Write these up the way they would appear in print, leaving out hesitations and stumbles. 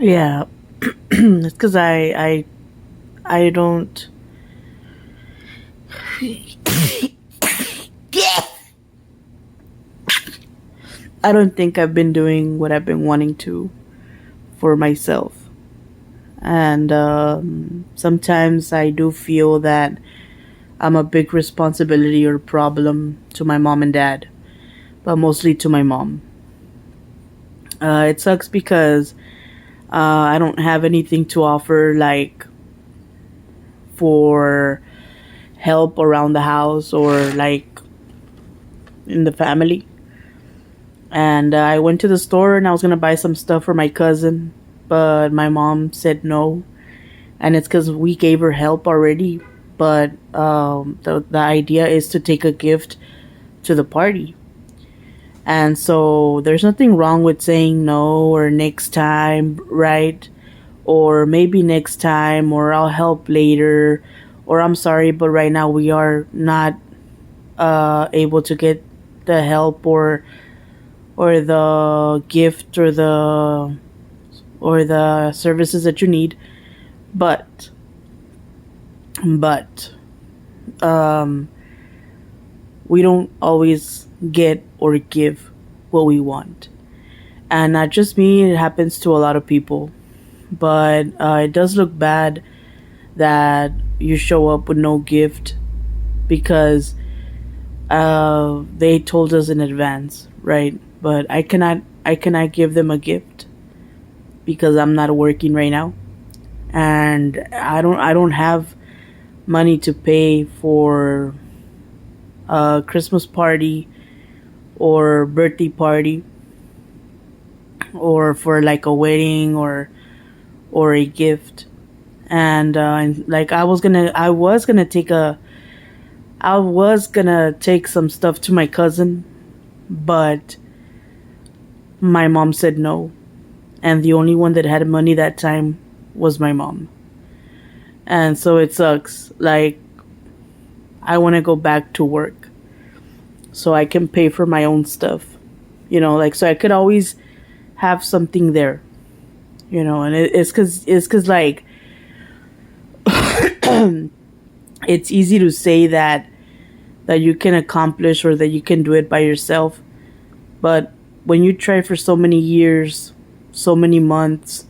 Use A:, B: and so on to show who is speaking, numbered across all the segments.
A: Yeah, it's because I don't. I don't think I've been doing what I've been wanting to for myself. And sometimes I do feel that I'm a big responsibility or problem to my mom and dad, but mostly to my mom. It sucks because I don't have anything to offer, like for help around the house or like in the family. And I went to the store and I was gonna buy some stuff for my cousin, but my mom said no, and it's because we gave her help already. But the idea is to take a gift to the party, and so there's nothing wrong with saying no or next time, right? Or maybe next time, or I'll help later, or I'm sorry, but right now we are not able to get the help or the gift or the services that you need. But but um, we don't always get or give what we want, and not just me. It happens to a lot of people. But it does look bad that you show up with no gift because they told us in advance, right? But I cannot give them a gift because I'm not working right now, and I don't have money to pay for a Christmas party or birthday party or for like a wedding or a gift. And like I was gonna take some stuff to my cousin, but my mom said no, and the only one that had money that time was my mom. And so it sucks. Like, I want to go back to work so I can pay for my own stuff. Like, so I could always have something there. And it's cuz like it's easy to say that you can accomplish or that you can do it by yourself, but when you try for so many years, so many months,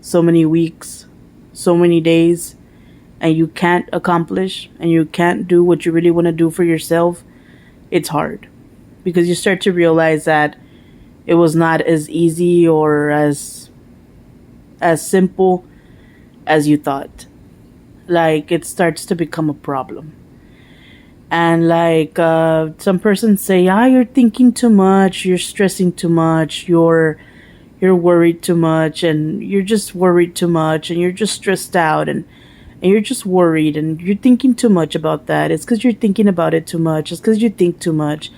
A: so many weeks, so many days, and you can't accomplish and you can't do what you really want to do for yourself, it's hard because you start to realize that it was not as easy or as simple as you thought. Like, it starts to become a problem. And like some persons say, you're thinking too much, you're stressing too much, you're worried too much, and you're just worried too much, and you're just stressed out, and you're just worried, and you're thinking too much about that. It's because you're thinking about it too much. It's because you think too much.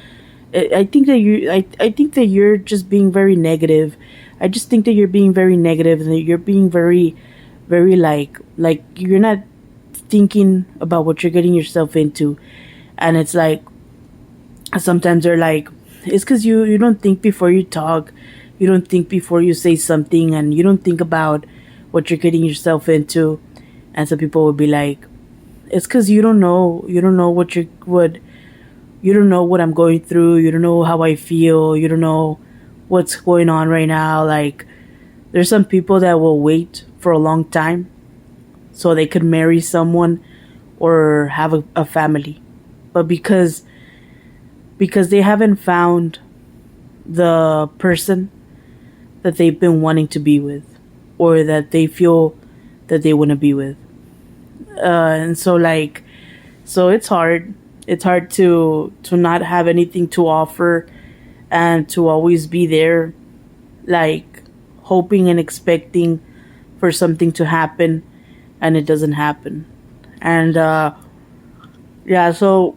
A: I think that you're just being very negative. I just think that you're being very negative, and that you're being very, very like you're not thinking about what you're getting yourself into. And it's like sometimes they're like, it's because you don't think before you talk, you don't think before you say something, and you don't think about what you're getting yourself into. And some people would be like, it's because you don't know you don't know what I'm going through, you don't know how I feel, you don't know what's going on right now. Like, there's some people that will wait for a long time so they could marry someone or have a family, but because they haven't found the person that they've been wanting to be with, or that they feel that they want to be with. And so, like, so it's hard to not have anything to offer, and to always be there, like, hoping and expecting for something to happen, and it doesn't happen. And yeah, so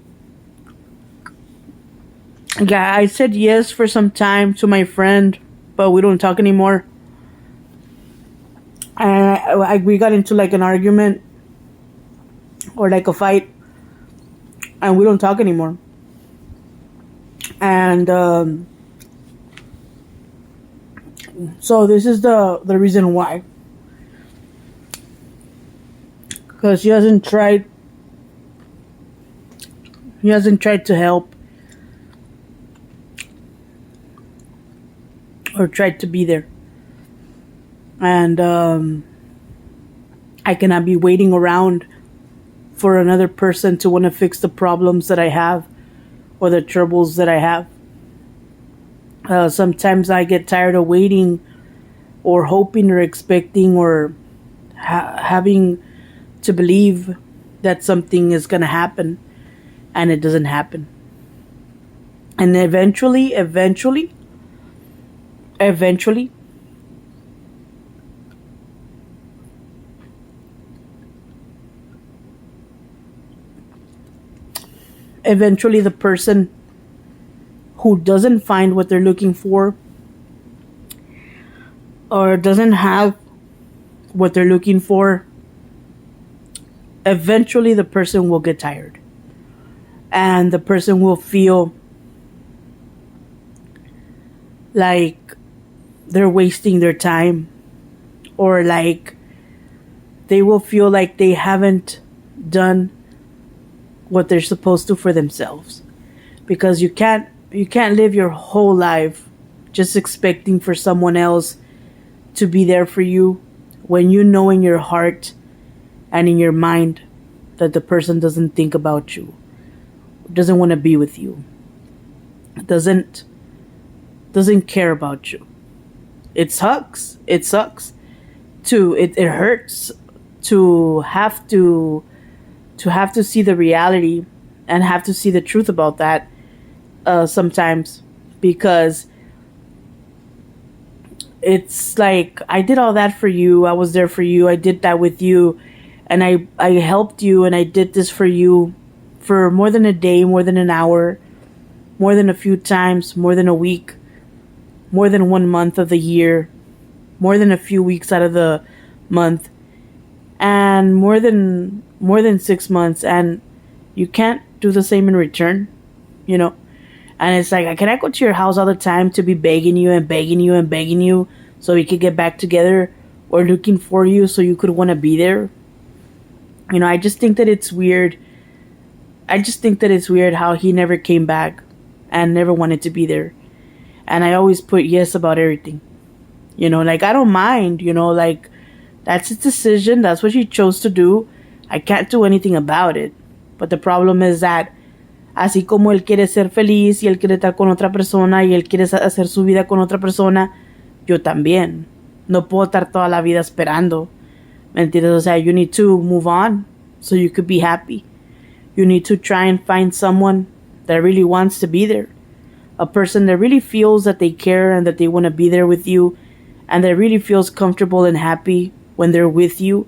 A: yeah, I said yes for some time to my friend, but we don't talk anymore. And we got into like an argument or like a fight, and we don't talk anymore. And so this is the reason why. because he hasn't tried to help or tried to be there. And I cannot be waiting around for another person to want to fix the problems that I have or the troubles that I have. Sometimes I get tired of waiting or hoping or expecting or having to believe that something is going to happen, and it doesn't happen. And eventually, the person who doesn't find what they're looking for or doesn't have what they're looking for, eventually the person will get tired. And the person will feel like they're wasting their time, or like they will feel like they haven't done what they're supposed to for themselves, because you can't live your whole life just expecting for someone else to be there for you when you know in your heart and in your mind that the person doesn't think about you, doesn't want to be with you, doesn't care about you. It sucks. It hurts to have to see the reality and have to see the truth about that sometimes, because it's like, I did all that for you, I was there for you, I did that with you, and I helped you, and I did this for you for more than a day, more than an hour, more than a few times, more than a week, more than 1 month of the year, more than a few weeks out of the month, and more than 6 months, and you can't do the same in return, you know? And it's like, can I go to your house all the time to be begging you and begging you and begging you so we could get back together, or looking for you so you could want to be there? I just think that it's weird. How he never came back and never wanted to be there. And I always put yes about everything. Like, I don't mind, like, that's his decision. That's what he chose to do. I can't do anything about it. But the problem is that, así como él quiere ser feliz y él quiere estar con otra persona y él quiere hacer su vida con otra persona, yo también. No puedo estar toda la vida esperando. ¿Me entiendes? O sea, you need to move on so you could be happy. You need to try and find someone that really wants to be there. A person that really feels that they care and that they want to be there with you, and that really feels comfortable and happy when they're with you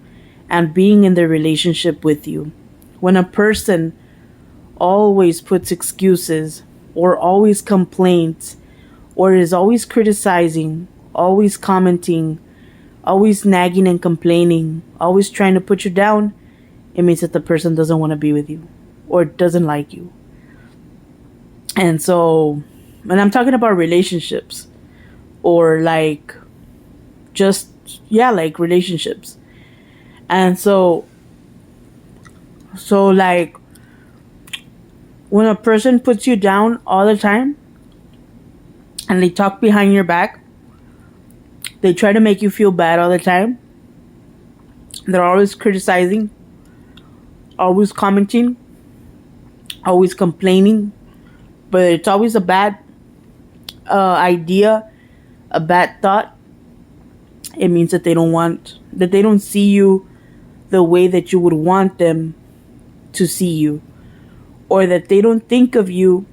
A: and being in their relationship with you. When a person always puts excuses or always complains or is always criticizing, always commenting, always nagging and complaining, always trying to put you down, it means that the person doesn't want to be with you or doesn't like you. And I'm talking about relationships, or like, like relationships. And so like, when a person puts you down all the time and they talk behind your back, they try to make you feel bad all the time, they're always criticizing, always commenting, always complaining, but it's always a bad idea, a bad thought, it means that they don't see you the way that you would want them to see you, or that they don't think of you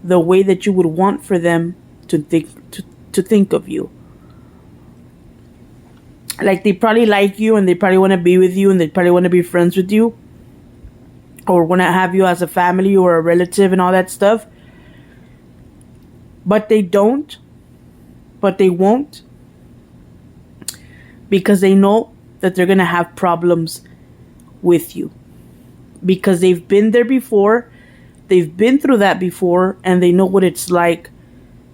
A: the way that you would want for them to think of you. Like, they probably like you and they probably want to be with you and they probably want to be friends with you, or want to have you as a family or a relative and all that stuff. But they don't. But they won't. Because they know that they're going to have problems with you. Because they've been there before. They've been through that before. And they know what it's like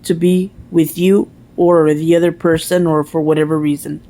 A: to be with you or the other person, or for whatever reason.